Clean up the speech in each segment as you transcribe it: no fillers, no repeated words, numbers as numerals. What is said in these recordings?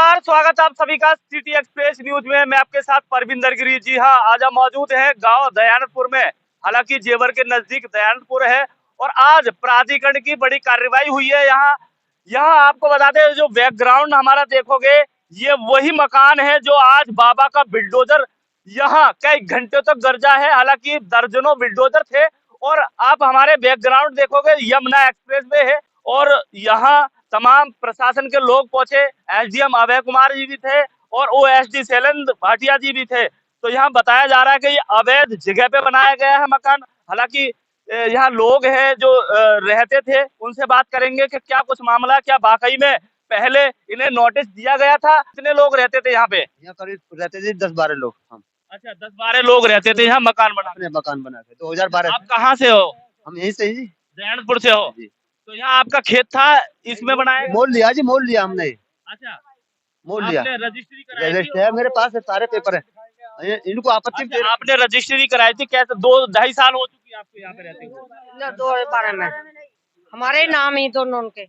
नमस्कार, स्वागत है आप सभी का सिटी एक्सप्रेस न्यूज में। मैं आपके साथ परविंदर गिरी। जी हाँ, आज हम मौजूद हैं गांव दयानंदपुर में। हालांकि जेवर के नजदीक दयानंदपुर है और आज प्राधिकरण की बड़ी कार्रवाई हुई है। यहाँ आपको बता दें, जो बैकग्राउंड हमारा देखोगे, ये वही मकान है जो आज बाबा का बिल्डोजर यहाँ कई घंटे तक गरजा है। हालांकि दर्जनों बिल्डोजर थे और आप हमारे बैकग्राउंड देखोगे, यमुना एक्सप्रेस वे है और यहाँ तमाम प्रशासन के लोग पहुंचे। एसडीएम अभय कुमार जी भी थे और ओएसडी शैलेंद्र भाटिया जी भी थे। तो यहाँ बताया जा रहा है कि ये अवैध जगह पे बनाया गया है मकान। हालांकि यहाँ लोग हैं जो रहते थे, उनसे बात करेंगे कि क्या कुछ मामला, क्या वाकई में पहले इन्हें नोटिस दिया गया था। कितने लोग रहते थे यहाँ पे? यहाँ करीब रहते थे 10-12 लोग हम। अच्छा, 10-12 लोग रहते थे यहाँ मकान बना के 2012। आप कहाँ से हो? हम यहीं से ही जी, दयानंदपुर से हो जी। तो यहाँ आपका खेत था, इसमें बनाया? मोल लिया जी, मोल लिया हमने। अच्छा, मोल लिया, रजिस्ट्री कराई थी? रजिस्टर है मेरे पास, है सारे पेपर है। इनको आपत्ति। अच्छा, आपने रजिस्ट्री कराई थी? कैसे 2-2.5 साल हो चुकी है आपको यहाँ पे रहते हुए? 2012 में हमारे नाम ही दोनों उनके।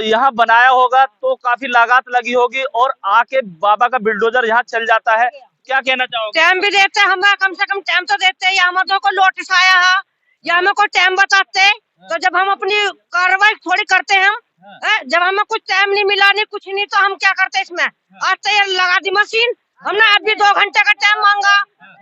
यहाँ बनाया होगा तो काफी लागत लगी होगी और आके बाबा का बिल्डोजर यहाँ चल जाता है। क्या कहना चाहोगे? टाइम भी देते हैं, हमें कम से कम टाइम तो देते हैं। या हमारे को नोटिस आया है या हमें कोई टाइम बताते, तो जब हम अपनी कार्रवाई थोड़ी करते हैं जब हमें कुछ टाइम नहीं मिला, नहीं कुछ नहीं, तो हम क्या करते इसमें आते ही लगा दी मशीन। हमने अभी 2 घंटे का टाइम मांगा।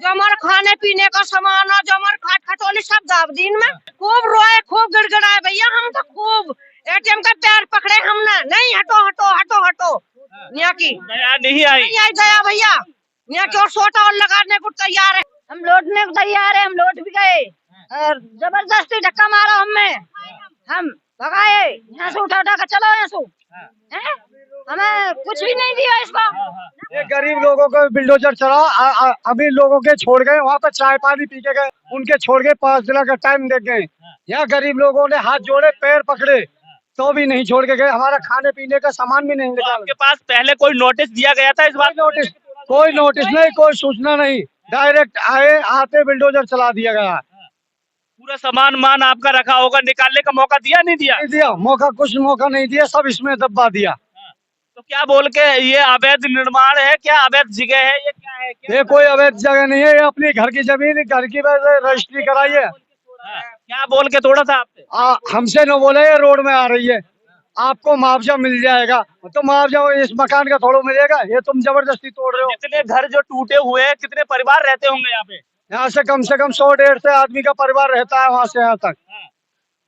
जो हमारे खाने पीने का सामान है, जो हमारे खाट खटोली सब दाब दिन में खूब रोए, खूब गिड़गिड़ाए भैया। हम तो खूब एटीएम का पैर पकड़े हमने, नहीं हटो हटो हटो हटो। यहाँ की दया नहीं आई दया भैया, यहाँ की और सोटा और लगाने को तैयार है। हम लौटने को तैयार है, हम लौट भी गए और जबरदस्ती धक्का मारा हम भगाए। यहाँ से उठा कर चलो, यहाँ से हमें कुछ भी नहीं दिया इसको। ये गरीब लोगों को बिल्डोजर चला, अभी लोगों के छोड़ गए, वहाँ पर चाय पानी पी के गए, उनके छोड़ गए, 5 दिन का टाइम दे गए। यहाँ गरीब लोगों ने हाथ जोड़े, पैर पकड़े, तो भी नहीं छोड़ के गए। हमारा खाने पीने का सामान भी नहीं निकाला। आपके पास पहले कोई नोटिस दिया गया था इस बार? कोई नोटिस नहीं, कोई सूचना नहीं, डायरेक्ट आते बिल्डोजर चला दिया गया। पूरा सामान मान आपका रखा होगा, निकालने का मौका दिया नहीं दिया? नहीं दिया मौका, कुछ मौका नहीं दिया, सब इसमें दबा दिया। तो क्या बोल के ये अवैध निर्माण है, क्या अवैध जगह है, ये क्या है? ये कोई अवैध जगह नहीं है, ये अपनी घर की जमीन, घर की रजिस्ट्री कराई है। क्या बोल के तोड़ा था आपसे? हमसे न बोले ये रोड में आ रही है, आपको मुआवजा मिल जाएगा। तो मुआवजा इस मकान का थोड़ा मिलेगा, ये तुम जबरदस्ती तोड़ रहे हो। जितने घर जो टूटे हुए हैं, कितने परिवार रहते होंगे यहाँ पे? यहाँ से कम 100-150 आदमी का परिवार रहता है, वहाँ से यहाँ तक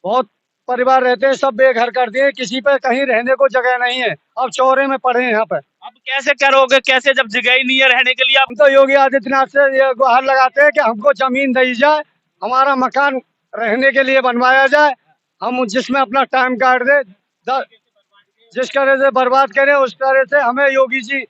बहुत परिवार रहते हैं। सब बेघर कर दिए, किसी पे कहीं रहने को जगह नहीं है, अब चौरे में पड़े हैं यहाँ पे। अब कैसे करोगे, कैसे जब जगह ही नहीं है रहने के लिए? हम तो योगी आदित्यनाथ से ये गुहार लगाते हैं कि हमको जमीन दी जाए, हमारा मकान रहने के लिए बनवाया जाए, हम जिसमें अपना टाइम काट दे, जिस तरह से बर्बाद करें उस तरह से हमें योगी जी।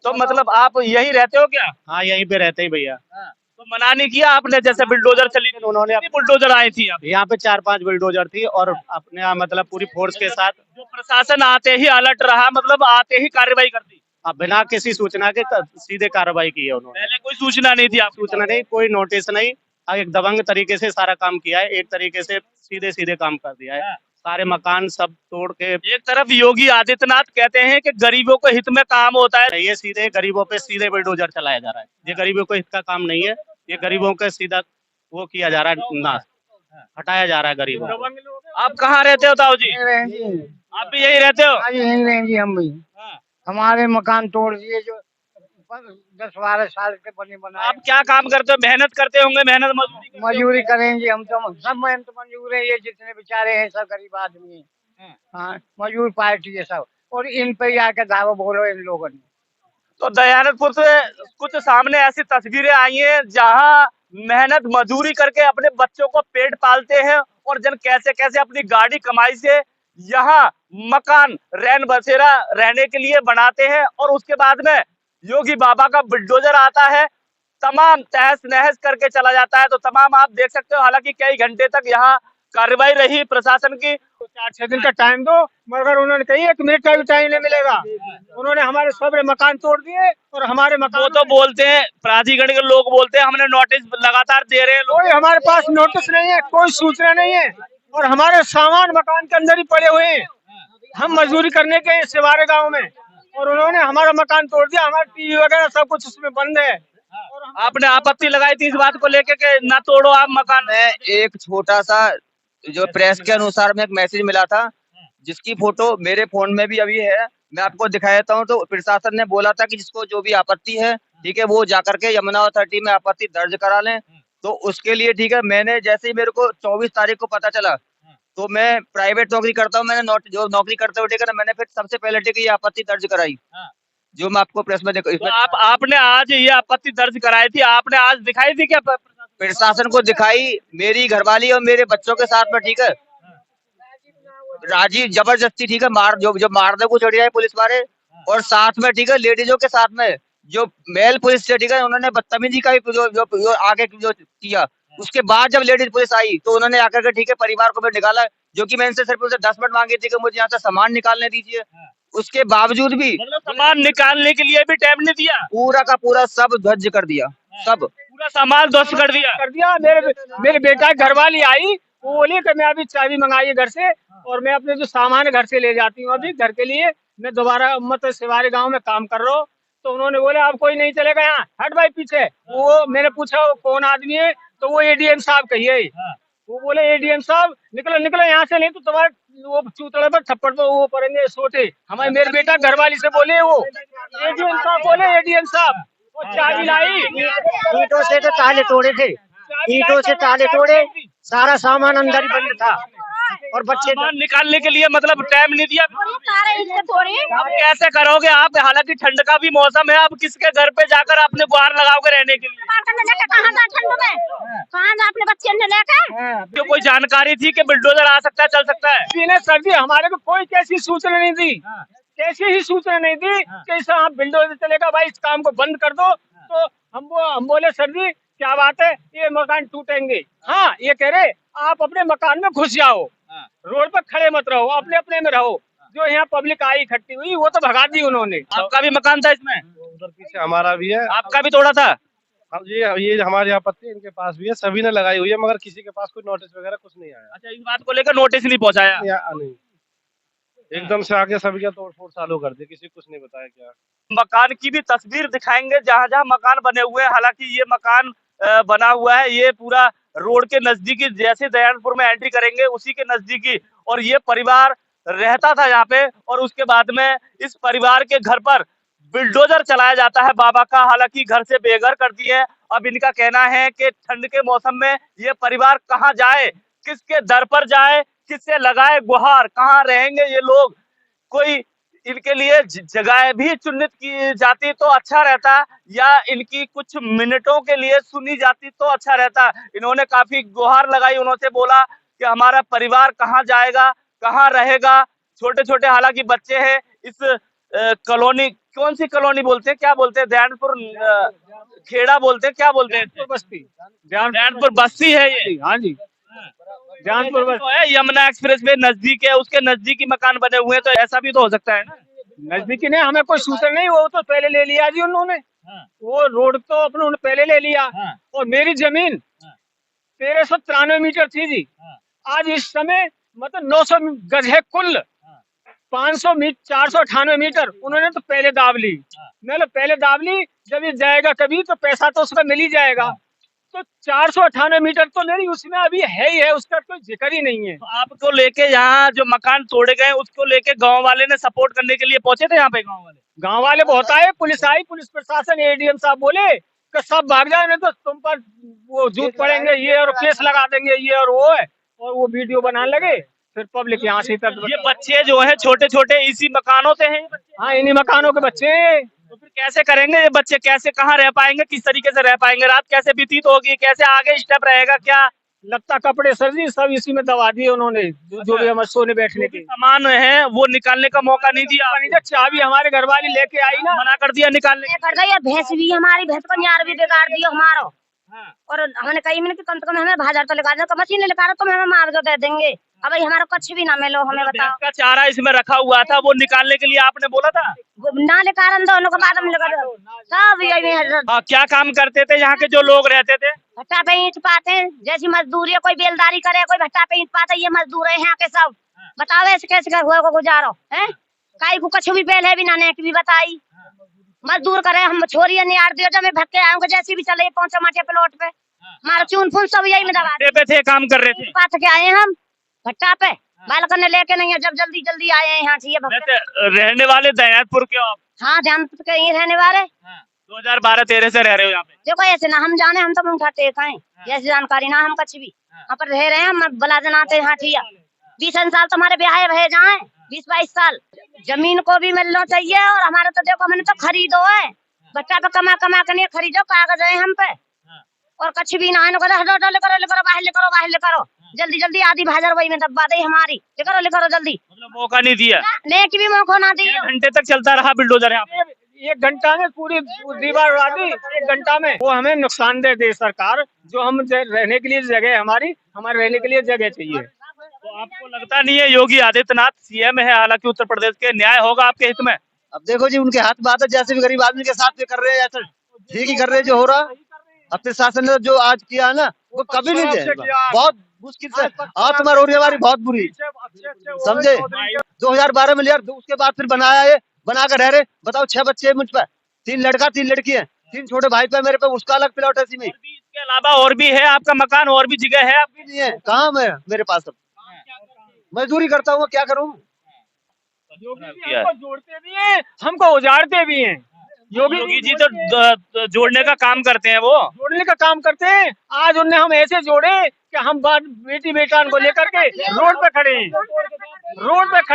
तो मतलब आप यही रहते हो क्या? हाँ, यहीं पे रहते ही भैया। तो मना नहीं किया आपने? जैसे बिल्डोजर चली, उन्होंने बुलडोजर आई थी यहाँ पे 4-5 बिल्डोजर थी और अपने मतलब पूरी फोर्स के साथ। जो प्रशासन आते ही अलर्ट रहा, मतलब आते ही कार्रवाई कर दी? बिना किसी सूचना के सीधे कार्रवाई की है उन्होंने। पहले कोई सूचना नहीं थी? सूचना नहीं, कोई नोटिस नहीं, एक दबंग तरीके से सारा काम किया है, एक तरीके से सीधे काम कर दिया है। सारे मकान सब तोड़ के। एक तरफ योगी आदित्यनाथ कहते हैं कि गरीबों को हित में काम होता है, ये सीधे गरीबों पे सीधे बुलडोजर चलाया जा रहा है। ये गरीबों को हित का काम नहीं है, ये गरीबों का सीधा वो किया जा रहा है, नाश हटाया जा रहा है गरीबों को। आप कहाँ रहते हो ताऊ जी? आप भी यही रहते हो? यही रहेंगे हम भी। हमारे मकान तोड़ दिए जो 10-12 साल के बने बनाए। आप क्या काम करते हो? मेहनत करते होंगे, मेहनत मजदूरी करेंगे हम तो, सब मेहनत मजदूर है। ये जितने बेचारे हैं सब गरीब आदमी हैं, हाँ, मजदूर पार्टी है सब, और इन पे ही आके दावा बोलो इन लोगों ने। तो दयानंदपुर से कुछ सामने ऐसी तस्वीरें आई हैं जहां मेहनत मजदूरी करके अपने बच्चों को पेट पालते हैं और जन कैसे कैसे अपनी गाड़ी कमाई से यहाँ मकान रैन बसेरा रहने के लिए बनाते हैं और उसके बाद में योगी बाबा का बुलडोजर आता है, तमाम तहस नहस करके चला जाता है। तो तमाम आप देख सकते हो, हालांकि कई घंटे तक यहाँ कार्रवाई रही प्रशासन की। 4-6 दिन का टाइम दो, मगर उन्होंने कही 1 मिनट का भी टाइम नहीं मिलेगा। उन्होंने हमारे सारे मकान तोड़ दिए और हमारे मकान। वो तो बोलते हैं, प्राधिकरण के लोग बोलते हैं हमने नोटिस लगातार दे रहे हैं। कोई हमारे पास नोटिस नहीं है, कोई सूचना नहीं है, और हमारे सामान मकान के अंदर ही पड़े हुए हैं। हम मजदूरी करने के सिवारे गाँव में और उन्होंने हमारा मकान तोड़ दिया, हमारा टीवी वगैरह सब कुछ उसमें बंद है। आपने आपत्ति लगाई थी इस बात को लेके कि ना तोड़ो आप मकान। मैं एक छोटा सा जो प्रेस के अनुसार में एक मैसेज मिला था, जिसकी फोटो मेरे फोन में भी अभी है, मैं आपको दिखा देता हूँ। तो प्रशासन ने बोला था कि जिसको जो भी आपत्ति है, ठीक है, वो जाकर के यमुना अथॉरिटी में आपत्ति दर्ज करा लें। तो उसके लिए, ठीक है, मैंने जैसे ही मेरे को 24 तारीख को पता चला, तो मैं प्राइवेट नौकरी करता हूँ, मैंने जो नौकरी करते हुए, ठीक है ना, मैंने फिर सबसे पहले, ठीक है, ये आपत्ति दर्ज कराई, जो मैं आपको प्रेस में तो आपने आज ये आपत्ति दर्ज कराई थी, आपने आज दिखाई थी क्या प्रशासन को दिखाई। मेरी घरवाली और मेरे बच्चों के साथ में, ठीक है, राजी जबरदस्ती, ठीक है, जो मारने को चढ़ी है पुलिस वाले, और साथ में, ठीक है, लेडीजों के साथ में जो मेल पुलिस से, ठीक है, उन्होंने बदतमीजी का जो आगे जो किया। उसके बाद जब लेडीज पुलिस आई तो उन्होंने आकर के, ठीक है, परिवार को भी निकाला, जो कि मैं इनसे सिर्फ उनसे 10 मिनट मांगी थी कि मुझे यहाँ से सामान निकालने दीजिए। उसके बावजूद भी मतलब सामान निकालने के लिए भी टाइम नहीं दिया, पूरा का पूरा सब ध्वस्त कर दिया, सब पूरा सामान ध्वस्त कर दिया। मेरे बेटा की घरवाली आई, वो बोली कि मैं अभी चाबी मंगाई है घर से, और मैं अपने जो सामान है घर से ले जाती हूँ अभी घर के लिए, मैं दोबारा मतलब सिवारे गांव में काम कर रहा हूँ। तो उन्होंने बोला अब कोई नहीं चलेगा यहाँ, हट भाई पीछे। वो मैंने पूछा वो कौन आदमी है, तो वो एडीएम साहब कहिए। वो बोले एडीएम साहब निकलो निकलो यहाँ से, नहीं तो तुम्हारे वो चूतड़े पर थप्पड़ तो वो पड़ेंगे सोटे। हमारे मेरे बेटा घरवाली से बोले, वो एडीएम साहब बोले, एडीएम साहब वो चाबी लाई, ईंटों से तो ताले तोड़े थे, ईंटों से ताले तोड़े, सारा सामान अंदर ही बंद था, और बच्चे सामान निकालने के लिए मतलब टाइम नहीं दिया। आप कैसे करोगे आप, हालांकि ठंड का भी मौसम है, आप किसके घर पे जाकर आपने गुहार लगाओ के रहने के लिए? अपने बच्चे ने लेकर तो कोई जानकारी थी कि बुलडोजर आ सकता है, चल सकता है? सर जी हमारे को कोई कैसी सूचना नहीं दी, कैसी ही सूचना नहीं दी कि इस आप बिल्डोजर चलेगा भाई, इस काम को बंद कर दो। तो हम बोले सर जी क्या बात है, ये मकान टूटेंगे। हाँ, ये कह रहे आप अपने मकान में घुस जाओ, रोड पर खड़े मत रहो, अपने अपने में रहो। जो यहाँ पब्लिक आई इकट्ठी हुई वो तो भगा दी उन्होंने। आपका भी मकान था इसमें? उधर पीछे हमारा भी है। आपका भी तोड़ा था? ये हमारी आपत्ति इनके पास भी है, सभी ने लगाई हुई है, मगर किसी के पास कोई नोटिस वगैरह कुछ नहीं आया। अच्छा, इस बात को लेकर नोटिस नहीं पहुंचाया? नहीं, एकदम से आके सभी का तोड़फोड़ चालू कर दी, किसी कुछ नहीं बताया क्या। मकान की भी तस्वीर दिखाएंगे, जहाँ जहाँ मकान बने हुए हैं। हालांकि ये मकान बना हुआ है, ये पूरा रोड के नजदीकी, जैसे दयानपुर में एंट्री करेंगे उसी के नजदीकी, और ये परिवार रहता था यहाँ पे। और उसके बाद में इस परिवार के घर पर बिल्डोजर चलाया जाता है बाबा का। हालांकि घर से बेघर कर दिए। अब इनका कहना है कि ठंड के मौसम में ये परिवार कहाँ जाए, किसके दर पर जाए, किससे लगाए गुहार, कहाँ रहेंगे ये लोग। कोई इनके लिए जगह भी चिन्हित की जाती तो अच्छा रहता, या इनकी कुछ मिनटों के लिए सुनी जाती तो अच्छा रहता। इन्होंने काफी गुहार लगाई, उन्होंने बोला कि हमारा परिवार कहाँ जाएगा, कहाँ रहेगा। छोटे छोटे हालांकि बच्चे हैं। इस कॉलोनी, कौन सी कॉलोनी बोलते हैं, क्या बोलते हैं, दयानपुर खेड़ा बोलते हैं, क्या बोलते हैं? बस्ती, दयानपुर बस्ती है ये। हाँ जी, जानपुर तो है, यमुना एक्सप्रेस वे नजदीक है, उसके नजदीकी मकान बने हुए हैं, तो ऐसा भी तो हो सकता है ना। नजदीकी नहीं, हमें कोई सूचना नहीं, वो तो पहले ले लिया जी उन्होंने। वो रोड तो अपने पहले ले लिया। और मेरी जमीन 1393 मीटर थी जी, आज इस समय मतलब 900 गज है कुल। 500 मीटर 498 मीटर उन्होंने तो पहले दाब ली। मैंने पहले दाब ली, जब ये जाएगा कभी तो पैसा तो उसका मिल ही जाएगा। तो 498 मीटर तो मेरी उसमें अभी है ही है, उसका कोई जिक्र ही नहीं है। तो आपको लेके यहाँ जो मकान तोड़े गए उसको लेके गांव वाले ने सपोर्ट करने के लिए पहुंचे थे यहाँ पे? गांव वाले बहुत आए, पुलिस आई, पुलिस प्रशासन, एडीएम साहब बोले कि सब भाग जाए, नहीं तो तुम पर वो झूठ पड़ेंगे, ये और केस लगा देंगे, ये और वो है। और वो वीडियो बनाने लगे, फिर पब्लिक यहाँ से तक। ये बच्चे जो है छोटे छोटे इसी मकानों से हैं? हाँ, इन्हीं मकानों के बच्चे हैं। तो फिर कैसे करेंगे ये बच्चे, कैसे कहाँ रह पाएंगे, किस तरीके से रह पाएंगे, रात कैसे व्यतीत होगी, कैसे आगे स्टेप रहेगा? क्या लगता कपड़े सर जी सब इसी में दबा दिए उन्होंने, जो भी हमारे सोने बैठने के सामान है वो निकालने का मौका नहीं दिया। चाबी हमारे घर वाली लेके आई ना, मना कर दिया निकालने कर दिया। भैंस भी हमारी, भैंस का न्यार भी बिगाड़ दिया हमारा। और हमने कही मैंने कम से कम हमें 1000 तो लगा दो, मशीन ने लगा तो हमें मुआवजा दे देंगे। अब हमारा कुछ भी ना मिलो, हमें बताओ। का चारा इसमें रखा हुआ था, वो निकालने के लिए आपने बोला था? ना लेकर दोनों के बाद हम लगा सब। हाँ, क्या काम करते थे यहाँ के जो लोग रहते थे? भट्टा पे ईंट पाते, जैसी मजदूरी है, कोई बेलदारी करे, कोई भट्टा पे ईंट पाता, ये मजदूर है यहाँ के सब। बताओ ऐसे कैसे हुआ को गुजारो है? काई को कछु भी बेल है भी ना ने की भी बताई मजदूर करे हम छोरी नहीं आड़ दियो जब मैं भक्के आऊंगा जैसे भी चले पहुंचे माटे प्लॉट पे मारा चून फून सब यही में दबा पे थे काम कर रहे थे। पात के आए हम भट्टा पे बाल करने लेके नहीं है जब जल्दी जल्दी आए हैं यहाँ से वैसे रहने वाले दयानपुर के हो आप? हाँ ध्यान के यही रहने वाले 2012-13 से रह रहे हो यहाँ पे? देखो ऐसे ना हम जाने हम तो उठाते हैं जैसी जानकारी ना हम कछ भी यहाँ पर रह रहे हैं हम बला जनाते यहाँ ठिया 20 साल तुम्हारे ब्याह भय जाए 20-22 साल जमीन को भी मिलना चाहिए और हमारे तो देखो मैंने तो खरीदो है बच्चा पे कमा कमा कर नहीं खरीदो कागज है हम पे और कछ भी ना है करो बाहर करो जल्दी जल्दी आधी भाजर वही में दबा दे हमारी ले करो जल्दी मतलब मौका नहीं दिया? ले की भी मौका ना दी 1 घंटे तक चलता रहा बिल्डोजर यहाँ पे? 1 घंटा में पूरी दीवार उड़ा दी 1 घंटा में। वो हमें नुकसान दे सरकार, जो हम रहने के लिए जगह हमारे रहने के लिए जगह चाहिए। तो आपको लगता नहीं है योगी आदित्यनाथ सीएम है हालांकि उत्तर प्रदेश के, न्याय होगा आपके हित में? अब देखो जी, उनके हाथ बात है, जैसे भी गरीब आदमी के साथ में कर रहे हैं ऐसा ठीक ही कर रहे हैं जो हो रहा। अब प्रशासन ने जो आज किया है ना वो कभी नहीं किया, बहुत मुश्किल से आत्मा रो रही हमारी बहुत बुरी, समझे। 2012 में लिया, उसके बाद फिर बनाया है, बना कर रह रहे। बताओ 6 बच्चे मुझ पर, 3 लड़का 3 लड़की है, 3 छोटे भाई पे मेरे पे, उसका अलग प्लॉट है इसी में। इसके अलावा और भी है आपका मकान, और भी जगह है आपकी? नहीं है, कहाँ है मेरे पास, सब मजदूरी करता हूँ, क्या करूँ। हमको जोड़ते भी हैं, हमको उजाड़ते भी हैं। योगी जी तो जोड़ने का काम करते हैं, वो जोड़ने का काम करते हैं। आज उनने हम ऐसे जोड़े कि हम बेटी बेटान को लेकर के रोड पे खड़े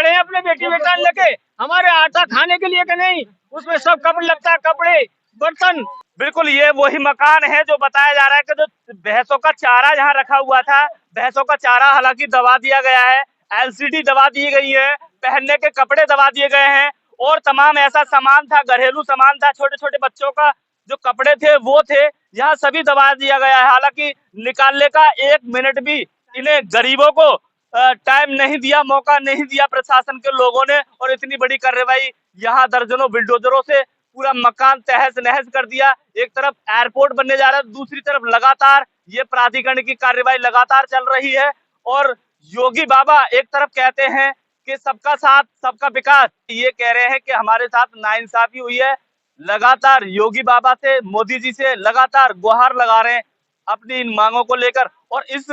हैं, अपने बेटी बेटान लेके। हमारे आटा खाने के लिए कि नहीं, उसमें सब कपड़े लगता है, कपड़े बर्तन। बिल्कुल ये वही मकान है जो बताया जा रहा है कि जो भैंसों का चारा यहाँ रखा हुआ था, भैंसों का चारा हालांकि दबा दिया गया है, एलसीडी दबा दी गई है, पहनने के कपड़े दबा दिए गए हैं और तमाम ऐसा सामान था, घरेलू सामान था, छोटे छोटे बच्चों का जो कपड़े थे वो थे, यहाँ सभी दबा दिया गया है। हालांकि निकालने का 1 मिनट भी इन्हें गरीबों को टाइम नहीं दिया, मौका नहीं दिया प्रशासन के लोगों ने, और इतनी बड़ी कार्रवाई यहाँ दर्जनों बिल्डोजरों से पूरा मकान तहस नहस कर दिया। एक तरफ एयरपोर्ट बनने जा रहा है, दूसरी तरफ लगातार ये प्राधिकरण की कार्रवाई लगातार चल रही है। और योगी बाबा एक तरफ कहते हैं कि सबका साथ सबका विकास, ये कह रहे हैं कि हमारे साथ नाइंसाफी हुई है। लगातार योगी बाबा से, मोदी जी से लगातार गुहार लगा रहे हैं अपनी इन मांगों को लेकर। और इस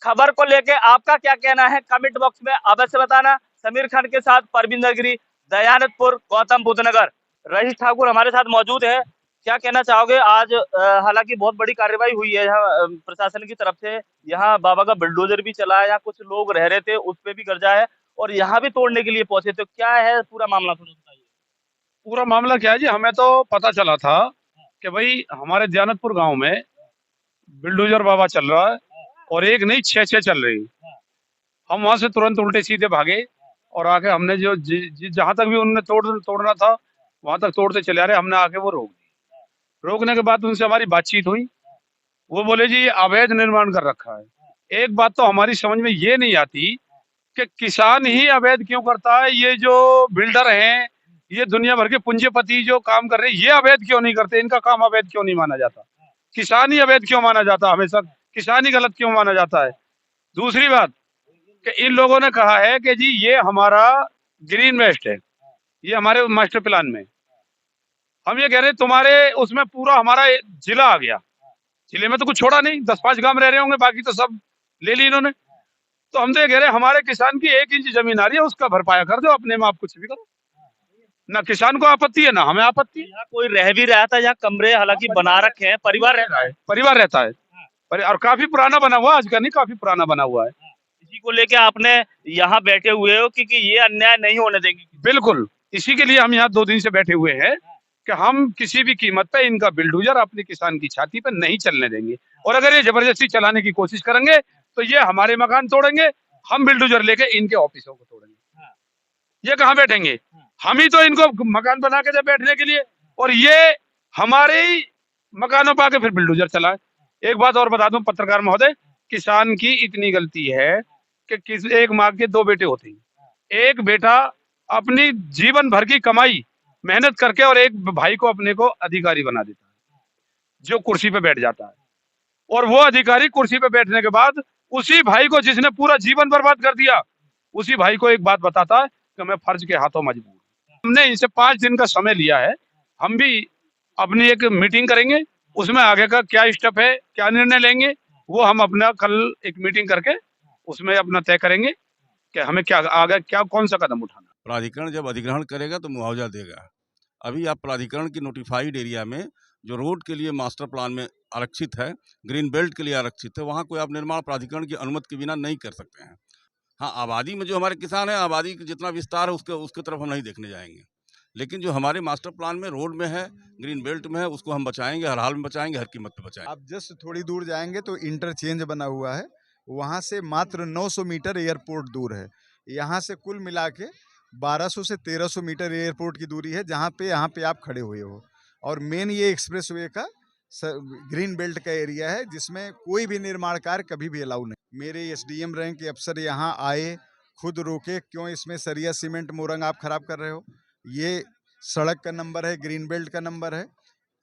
खबर को लेकर आपका क्या कहना है कमेंट बॉक्स में अवश्य बताना। समीर खान के साथ परविंदर गिरी, दयानंदपुर, गौतम बुद्ध नगर। रईस ठाकुर हमारे साथ मौजूद है, क्या कहना चाहोगे? आज हालांकि बहुत बड़ी कार्रवाई हुई है यहाँ प्रशासन की तरफ से, यहाँ बाबा का बुलडोजर भी चला है, यहाँ कुछ लोग रह रहे थे उस पे भी गर्जा है और यहाँ भी तोड़ने के लिए पहुंचे, तो क्या है पूरा मामला, थोड़ा बताइए। पूरा मामला क्या है जी, हमें तो पता चला था कि भाई हमारे दयानंदपुर गांव में बुलडोजर बाबा चल रहा है और एक नहीं 6 चल रही। हम वहां से तुरंत उल्टे सीधे भागे और आके हमने जो जहां तक भी उन्होंने तोड़ना था वहां तक तोड़ते चले आ रहे, हमने आके वो रोक दी। रोकने के बाद उनसे हमारी बातचीत हुई, वो बोले जी अवैध निर्माण कर रखा है। एक बात तो हमारी समझ में ये नहीं आती कि किसान ही अवैध क्यों करता है, ये जो बिल्डर हैं, ये दुनिया भर के पूंजीपति जो काम कर रहे हैं, ये अवैध क्यों नहीं करते, इनका काम अवैध क्यों नहीं माना जाता, किसान ही अवैध क्यों माना जाता, हमेशा किसान ही गलत क्यों माना जाता है। दूसरी बात कि इन लोगों ने कहा है कि जी ये हमारा ग्रीन वेस्ट है, ये हमारे मास्टर प्लान में। हम ये कह रहे हैं तुम्हारे उसमें पूरा हमारा जिला आ गया, जिले में तो कुछ छोड़ा नहीं, 10-5 गांव रह रहे होंगे, बाकी तो सब ले ली इन्होंने। तो हम तो ये कह रहे हैं हमारे किसान की 1 इंच जमीन आ रही है, उसका भरपाया कर दो, अपने में आप कुछ भी करो, ना किसान को आपत्ति है ना हमें आपत्ति। यहाँ कोई रह भी रहा था, यहाँ कमरे हालांकि बना रखे हैं, परिवार रह रहा है, परिवार रहता है और काफी पुराना बना हुआ, आज का नहीं काफी पुराना बना हुआ है। इसी को लेके आपने यहाँ बैठे हुए हो क्योंकि ये अन्याय नहीं होने देंगे। बिल्कुल, इसी के लिए हम यहाँ 2 दिन से बैठे हुए हैं कि हम किसी भी कीमत पे इनका बुलडोजर अपने किसान की छाती पे नहीं चलने देंगे, और अगर ये जबरदस्ती चलाने की कोशिश करेंगे तो ये हमारे मकान तोड़ेंगे, हम बुलडोजर लेके इनके ऑफिसों को तोड़ेंगे। ये कहाँ बैठेंगे, हम ही तो इनको मकान बना के जब बैठने के लिए, और ये हमारे ही मकानों पर आके फिर बुलडोजर चलाए। एक बात और बता दूं पत्रकार महोदय, किसान की इतनी गलती है कि एक माँ के 2 बेटे होते हैं, एक बेटा अपनी जीवन भर की कमाई मेहनत करके और एक भाई को अपने को अधिकारी बना देता है, जो कुर्सी पे बैठ जाता है, और वो अधिकारी कुर्सी पे बैठने के बाद उसी भाई को जिसने पूरा जीवन बर्बाद कर दिया, उसी भाई को एक बात बताता है कि मैं फर्ज के हाथों मजबूर हूं। हमने इनसे 5 दिन का समय लिया है। हम भी अपनी एक मीटिंग करेंगे, उसमें आगे का क्या स्टेप है, क्या निर्णय लेंगे, वो हम अपना कल एक मीटिंग करके उसमें अपना तय करेंगे कि हमें क्या आगे क्या कौन सा कदम उठाना। प्राधिकरण जब अधिग्रहण करेगा तो मुआवजा देगा। अभी आप प्राधिकरण की नोटिफाइड एरिया में जो रोड के लिए मास्टर प्लान में आरक्षित है, ग्रीन बेल्ट के लिए आरक्षित है, वहाँ कोई आप निर्माण प्राधिकरण की अनुमति के बिना नहीं कर सकते हैं। हाँ, आबादी में जो हमारे किसान हैं, आबादी का जितना विस्तार है उसके तरफ हम नहीं देखने जाएंगे, लेकिन जो हमारे मास्टर प्लान में रोड में है, ग्रीन बेल्ट में है, उसको हम बचाएंगे, हर हाल में बचाएंगे, हर कीमत पे बचाएंगे। आप जस्ट थोड़ी दूर जाएंगे तो इंटरचेंज बना हुआ है, वहाँ से मात्र 900 मीटर एयरपोर्ट दूर है। यहाँ से कुल मिला के 1200 से 1300 मीटर एयरपोर्ट की दूरी है, जहाँ पे यहाँ पे आप खड़े हुए हो। और मेन ये एक्सप्रेस वे का ग्रीन बेल्ट का एरिया है, जिसमें कोई भी निर्माण कार्य कभी भी अलाउ नहीं। मेरे एसडीएम रैंक के अफसर यहाँ आए, खुद रोके, क्यों इसमें सरिया सीमेंट मोरंग आप खराब कर रहे हो, ये सड़क का नंबर है, ग्रीन बेल्ट का नंबर है।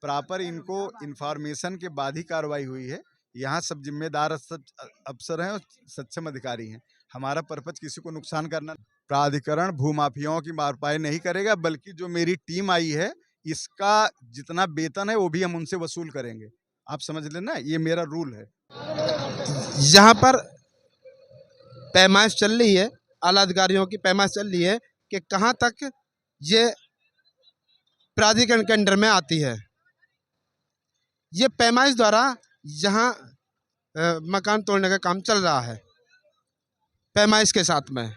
प्रॉपर इनको इन्फॉर्मेशन के बाद ही कार्रवाई हुई है। यहाँ सब जिम्मेदार अफसर हैं और सक्षम अधिकारी हैं। हमारा पर्पज किसी को नुकसान करना। प्राधिकरण भूमाफियाओं की मारपाई नहीं करेगा, बल्कि जो मेरी टीम आई है, इसका जितना वेतन है वो भी हम उनसे वसूल करेंगे। आप समझ लेना, ये मेरा रूल है। यहाँ पर पैमाइश चल रही है, आला अधिकारियों की पैमाइश चल रही है कि कहाँ तक ये प्राधिकरण के अंडर में आती है। ये पैमाइश द्वारा यहाँ मकान तोड़ने का काम चल रहा है, पैमाइश के साथ में।